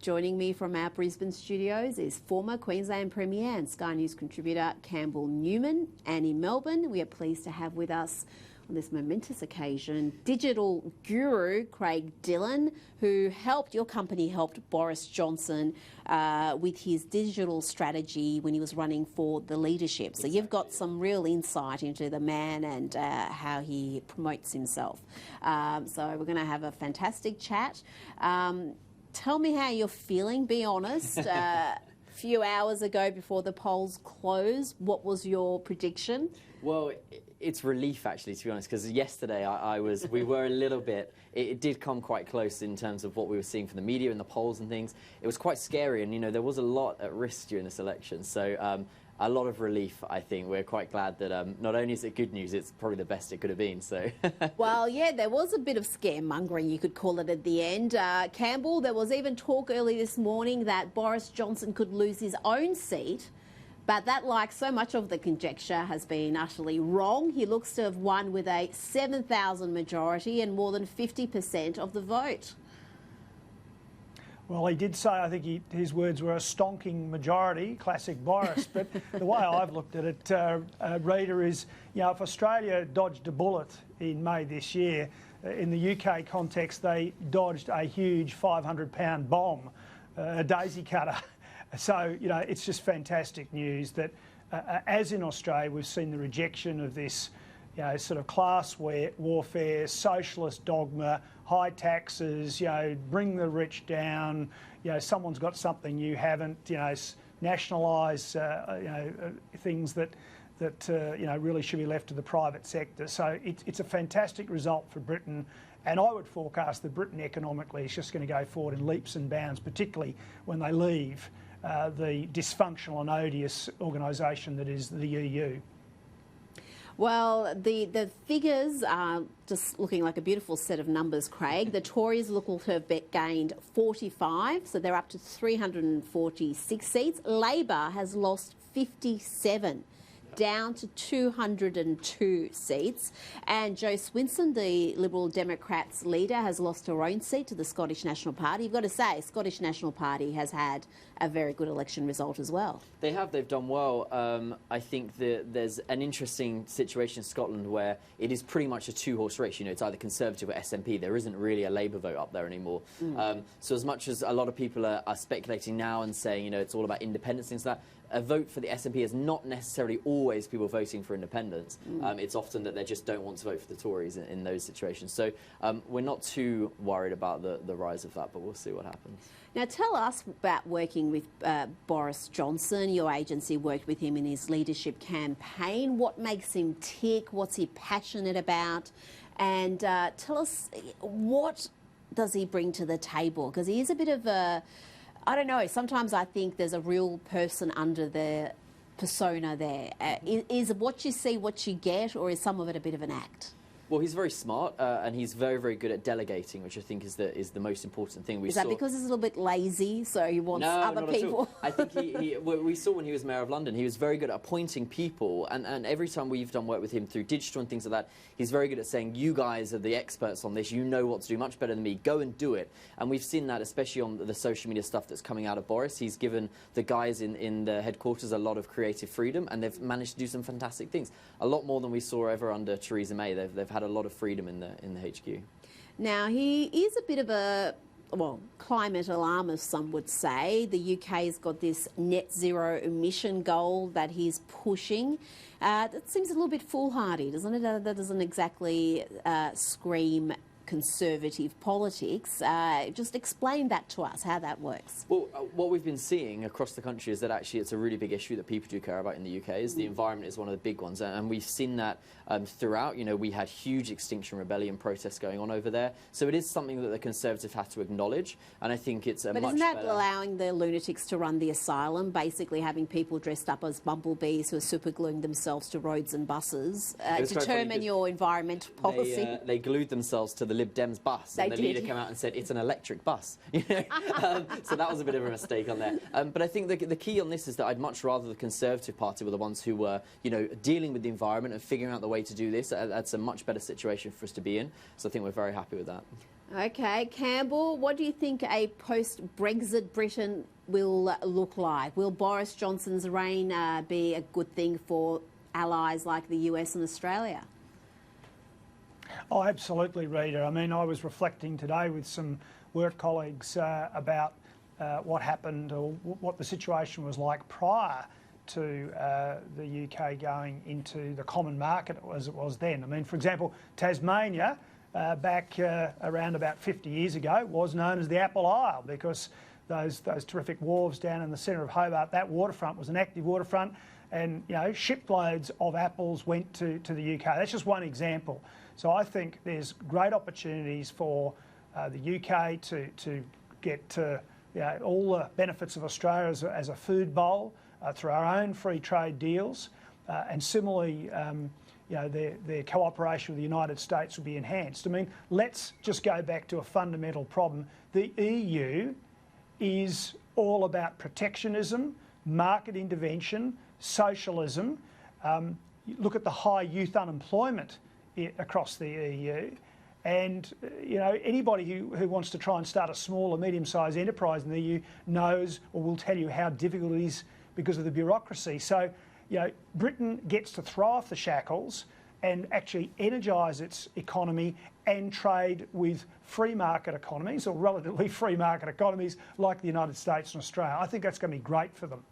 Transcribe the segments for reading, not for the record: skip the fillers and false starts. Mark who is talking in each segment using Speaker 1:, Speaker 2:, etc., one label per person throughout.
Speaker 1: Joining me from our Brisbane studios is former Queensland Premier and Sky News contributor Campbell Newman. And in Melbourne, we are pleased to have with us on this momentous occasion digital guru Craig Dillon, who your company helped Boris Johnson with his digital strategy when he was running for the leadership. So you've got some real insight into the man and how he promotes himself. So we're going to have a fantastic chat. Tell me how you're feeling, be honest. A few hours ago before the polls closed, what was your prediction?
Speaker 2: Well, it's relief, actually, to be honest, because yesterday we were a little bit, it did come quite close in terms of what we were seeing from the media and the polls and things. It was quite scary, and, you know, there was a lot at risk during this election. So a lot of relief, I think. We're quite glad that not only is it good news, it's probably the best it could have been. So.
Speaker 1: Well, yeah, there was a bit of scaremongering, you could call it, at the end. Campbell, there was even talk early this morning that Boris Johnson could lose his own seat. But that, like so much of the conjecture, has been utterly wrong. He looks to have won with a 7,000 majority and more than 50% of the vote.
Speaker 3: Well, he did say, I think his words were a stonking majority, classic Boris. But the way I've looked at it, Rita, is, you know, if Australia dodged a bullet in May this year, in the UK context, they dodged a huge 500-pound bomb, a daisy cutter. So, you know, it's just fantastic news that, as in Australia, we've seen the rejection of this, you know, sort of class warfare, socialist dogma, high taxes, you know, bring the rich down, you know, someone's got something you haven't, you know, nationalise, you know, things that you know, really should be left to the private sector. So it's a fantastic result for Britain. And I would forecast that Britain economically is just going to go forward in leaps and bounds, particularly when they leave the dysfunctional and odious organisation that is the EU.
Speaker 1: Well, the figures are just looking like a beautiful set of numbers, Craig. The Tories look to have gained 45, so they're up to 346 seats. Labor has lost 57. Down to 202 seats. And Jo Swinson, the Liberal Democrats leader, has lost her own seat to the Scottish National Party. You've got to say, Scottish National Party has had a very good election result as well. They have.
Speaker 2: They've done well. I think that there's an interesting situation in Scotland where it is pretty much a two-horse race. You know, it's either Conservative or SNP. There isn't really a Labour vote up there anymore. So as much as a lot of people are speculating now and saying, you know, it's all about independence and things like that, a vote for the SNP is not necessarily always people voting for independence. It's often that they just don't want to vote for the Tories in those situations. So we're not too worried about the rise of that, but we'll see what happens.
Speaker 1: Now, tell us about working with Boris Johnson. Your agency worked with him in his leadership campaign. What makes him tick? What's he passionate about? And tell us, what does he bring to the table? Because he is a bit of a... I don't know, sometimes I think there's a real person under the persona there. Is what you see what you get, or is some of it a bit of an act?
Speaker 2: Well, he's very smart and he's very, very good at delegating, which I think is the most important thing.
Speaker 1: Is that because he's a little bit lazy, so he wants other people?
Speaker 2: I think we saw when he was Mayor of London, he was very good at appointing people, and every time we've done work with him through digital and things like that, he's very good at saying, you guys are the experts on this, you know what to do much better than me, go and do it. And we've seen that, especially on the social media stuff that's coming out of Boris. He's given the guys in the headquarters a lot of creative freedom, and they've managed to do some fantastic things. A lot more than we saw ever under Theresa May. They've had a lot of freedom in the HQ.
Speaker 1: Now, he is a bit of a, well, climate alarmist, some would say. The UK's got this net zero emission goal that he's pushing. That seems a little bit foolhardy, doesn't it? That doesn't exactly scream conservative politics. Just explain that to us, how that works.
Speaker 2: Well, what we've been seeing across the country is that actually it's a really big issue that people do care about in the UK. Is the environment is one of the big ones, and we've seen that throughout. You know, we had huge Extinction Rebellion protests going on over there, so it is something that the Conservatives have to acknowledge, and I think it's a much better... But
Speaker 1: isn't that allowing the lunatics to run the asylum, basically having people dressed up as bumblebees who are supergluing themselves to roads and buses, determine your environmental policy?
Speaker 2: They glued themselves to the Lib Dems bus, and the leader came out and said it's an electric bus. You know? So that was a bit of a mistake on there. But I think the key on this is that I'd much rather the Conservative Party were the ones who were, you know, dealing with the environment and figuring out the way to do this. That's a much better situation for us to be in. So I think we're very happy with that.
Speaker 1: Okay, Campbell, what do you think a post-Brexit Britain will look like? Will Boris Johnson's reign be a good thing for allies like the US and Australia?
Speaker 3: Oh, absolutely, Rita. I mean, I was reflecting today with some work colleagues about what happened or what the situation was like prior to the UK going into the common market as it was then. I mean, for example, Tasmania, back around about 50 years ago, was known as the Apple Isle because those terrific wharves down in the centre of Hobart, that waterfront was an active waterfront, and shiploads of apples went to the UK. That's just one example. So I think there's great opportunities for the UK to get all the benefits of Australia as a food bowl through our own free trade deals, and similarly, their cooperation with the United States will be enhanced. I mean, let's just go back to a fundamental problem. The EU is all about protectionism, market intervention, socialism. Look at the high youth unemployment across the EU. And anybody who wants to try and start a small or medium-sized enterprise in the EU knows or will tell you how difficult it is because of the bureaucracy. So, Britain gets to throw off the shackles and actually energise its economy and trade with free market economies, or relatively free market economies like the United States and Australia. I think that's going to be great for them.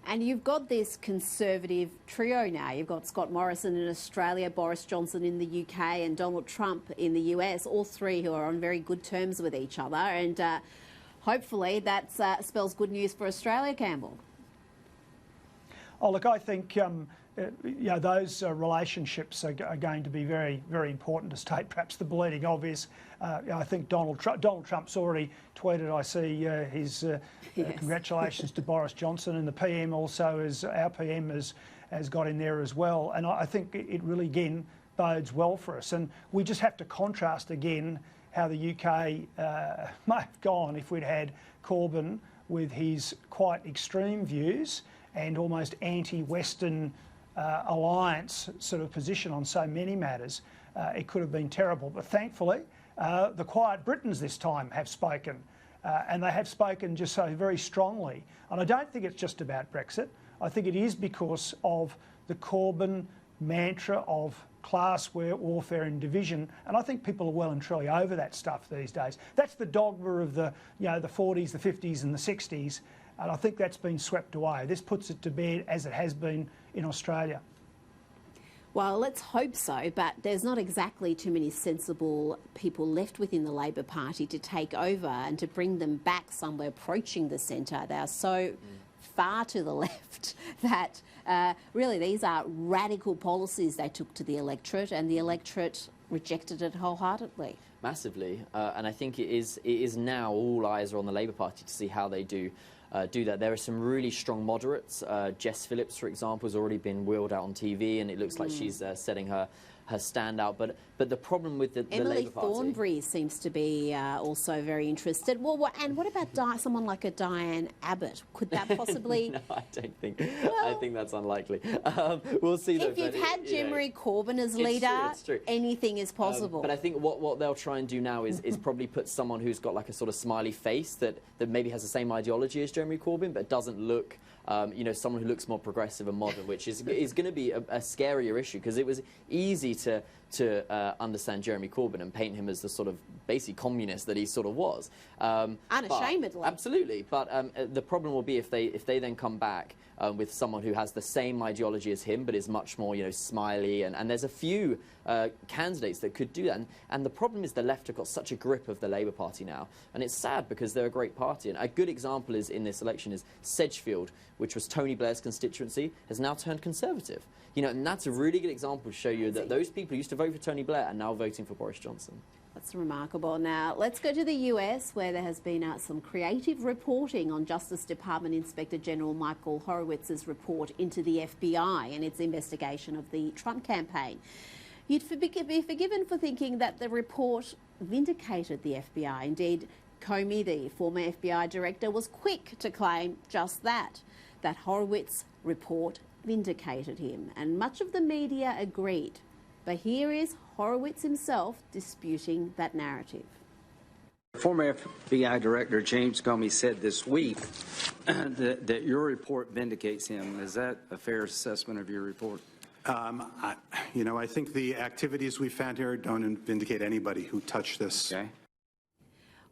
Speaker 1: And you've got this Conservative trio now. You've got Scott Morrison in Australia, Boris Johnson in the UK and Donald Trump in the US, all three who are on very good terms with each other. And hopefully that spells good news for Australia, Campbell.
Speaker 3: Oh, look, I think those relationships are going to be very, very important, to state perhaps the bleeding obvious. I think Donald Trump's already tweeted, I see his
Speaker 1: yes.
Speaker 3: Congratulations to Boris Johnson, and the PM also, our PM has got in there as well. And I think it really, again, bodes well for us. And we just have to contrast again how the UK may have gone if we'd had Corbyn with his quite extreme views and almost anti-Western alliance sort of position on so many matters. It could have been terrible. But thankfully, the quiet Britons this time have spoken, and they have spoken just so very strongly. And I don't think it's just about Brexit. I think it is because of the Corbyn mantra of class warfare and division, and I think people are well and truly over that stuff these days. That's the dogma of the 40s, the 50s and the 60s, and I think that's been swept away. This puts it to bed as it has been in Australia.
Speaker 1: Well, let's hope so, but there's not exactly too many sensible people left within the Labor Party to take over and to bring them back somewhere approaching the centre. They are so far to the left that really these are radical policies they took to the electorate, and the electorate rejected it wholeheartedly.
Speaker 2: Massively, and I think it is now all eyes are on the Labour Party to see how they do that. There are some really strong moderates. Jess Phillips, for example, has already been wheeled out on TV, and it looks like she's setting her standout. But the problem with the Labour Party...
Speaker 1: Emily Thornberry seems to be also very interested. Well, and what about someone like a Diane Abbott? Could that possibly...
Speaker 2: No, I don't think. I think that's unlikely. We'll see.
Speaker 1: If you've had Jim Corbyn as leader, anything is possible.
Speaker 2: But I think what they'll try and do now is probably put someone who's got like a sort of smiley face that maybe has the same ideology as Jeremy Corbyn, but doesn't look... someone who looks more progressive and modern, which is going to be a scarier issue, because it was easy to understand Jeremy Corbyn and paint him as the sort of basically communist that he sort of was.
Speaker 1: Unashamedly.
Speaker 2: Absolutely. But the problem will be if they then come back with someone who has the same ideology as him but is much more smiley, and there's a few candidates that could do that. And the problem is the left have got such a grip of the Labour Party now, and it's sad because they're a great party. And a good example is in this election is Sedgefield, which was Tony Blair's constituency, has now turned Conservative. And that's a really good example to show you that those people who used to vote for Tony Blair are now voting for Boris Johnson.
Speaker 1: That's remarkable. Now, let's go to the US, where there has been some creative reporting on Justice Department Inspector General Michael Horowitz's report into the FBI and its investigation of the Trump campaign. You'd be forgiven for thinking that the report vindicated the FBI. Indeed, Comey, the former FBI director, was quick to claim just that Horowitz report vindicated him, and much of the media agreed. But here is Horowitz himself disputing that narrative.
Speaker 4: Former FBI Director James Comey said this week that your report vindicates him. Is that a fair assessment of your report?
Speaker 5: I think the activities we found here don't vindicate anybody who touched this.
Speaker 4: Okay.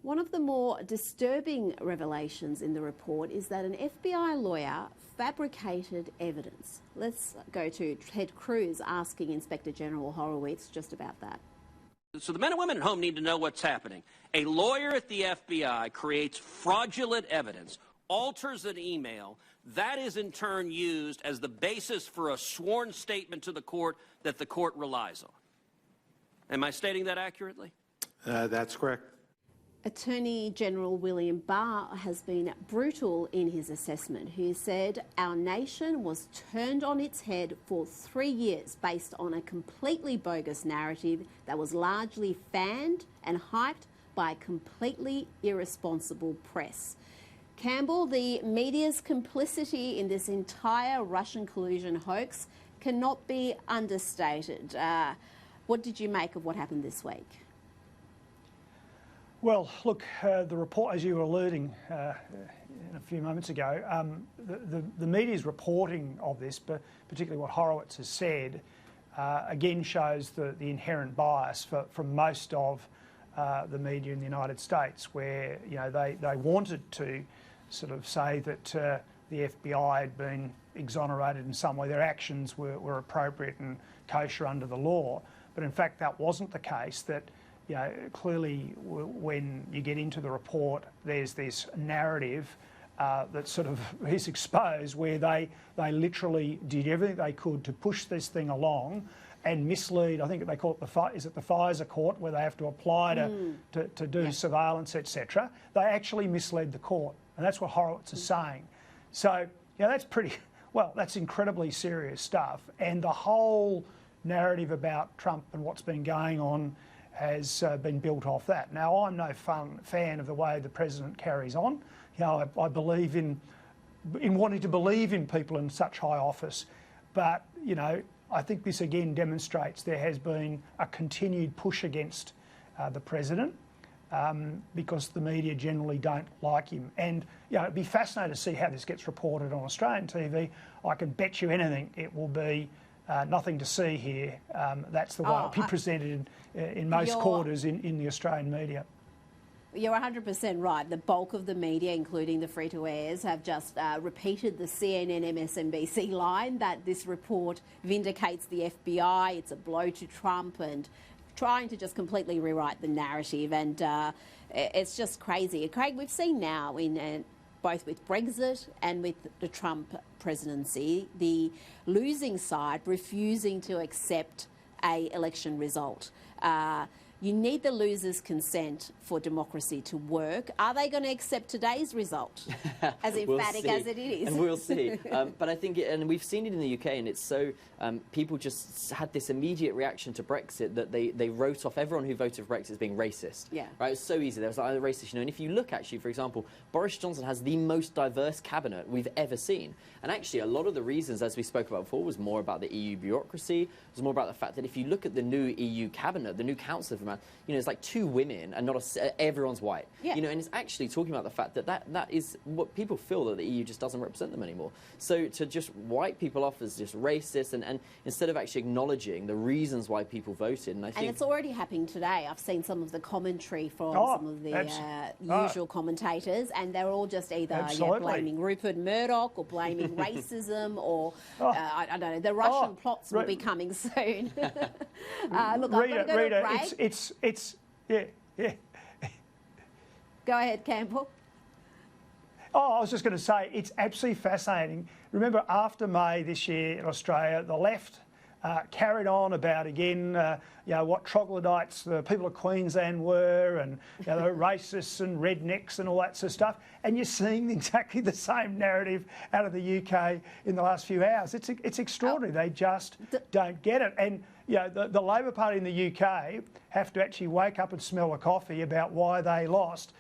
Speaker 1: One of the more disturbing revelations in the report is that an FBI lawyer fabricated evidence. Let's go to Ted Cruz asking Inspector General Horowitz just about that.
Speaker 6: So the men and women at home need to know what's happening. A lawyer at the FBI creates fraudulent evidence, alters an email. That is in turn used as the basis for a sworn statement to the court that the court relies on. Am I stating that accurately?
Speaker 5: That's correct.
Speaker 1: Attorney General William Barr has been brutal in his assessment. He said our nation was turned on its head for 3 years based on a completely bogus narrative that was largely fanned and hyped by a completely irresponsible press. Campbell, the media's complicity in this entire Russian collusion hoax cannot be understated. What did you make of what happened this week?
Speaker 3: Well, look, the report, as you were alluding a few moments ago, the media's reporting of this, but particularly what Horowitz has said, again shows the inherent bias from most of the media in the United States, where they wanted to sort of say that the FBI had been exonerated in some way, their actions were appropriate and kosher under the law, but in fact that wasn't the case. That clearly when you get into the report, there's this narrative that sort of is exposed where they literally did everything they could to push this thing along and mislead. I think they call it the FISA court, where they have to apply to do surveillance, etc. They actually misled the court, and that's what Horowitz is saying. So that's that's incredibly serious stuff, and the whole narrative about Trump and what's been going on has been built off that. Now, I'm no fan of the way the president carries on. I believe in wanting to believe in people in such high office, but I think this again demonstrates there has been a continued push against the president because the media generally don't like him. And it'd be fascinating to see how this gets reported on Australian TV. I can bet you anything it will be nothing to see here. That's the way it'll be presented in most quarters in the Australian media.
Speaker 1: You're 100% right. The bulk of the media, including the free-to-airs, have just repeated the CNN, MSNBC line that this report vindicates the FBI, it's a blow to Trump, and trying to just completely rewrite the narrative. And it's just crazy. Craig, we've seen now in both with Brexit and with the Trump presidency, the losing side refusing to accept an election result. You need the loser's consent for democracy to work. Are they going to accept today's result, as emphatic as it is?
Speaker 2: And we'll see. But I think, and we've seen it in the UK, and it's so, people just had this immediate reaction to Brexit that they wrote off everyone who voted for Brexit as being racist. Yeah. Right? It's so easy. There was either racist, and if you look actually, for example, Boris Johnson has the most diverse cabinet we've ever seen. And actually, a lot of the reasons, as we spoke about before, was more about the EU bureaucracy. It was more about the fact that if you look at the new EU cabinet, the new council, it's like 2 women and not everyone's white. Yeah. And it's actually talking about the fact that is what people feel, that the EU just doesn't represent them anymore. So to just wipe people off as just racist and instead of actually acknowledging the reasons why people voted. And it's
Speaker 1: already happening today. I've seen some of the commentary from some of the usual commentators, and they're all just either blaming Rupert Murdoch or blaming racism or I don't know. The Russian plots will be coming soon. Look,
Speaker 3: Rita, it's
Speaker 1: Go ahead, Campbell.
Speaker 3: I was just going to say, it's absolutely fascinating. Remember, after May this year in Australia, the left carried on about, again, what troglodytes the people of Queensland were, and the racists and rednecks and all that sort of stuff. And you're seeing exactly the same narrative out of the UK in the last few hours. It's extraordinary. They just don't get it. And the Labor Party in the UK have to actually wake up and smell the coffee about why they lost.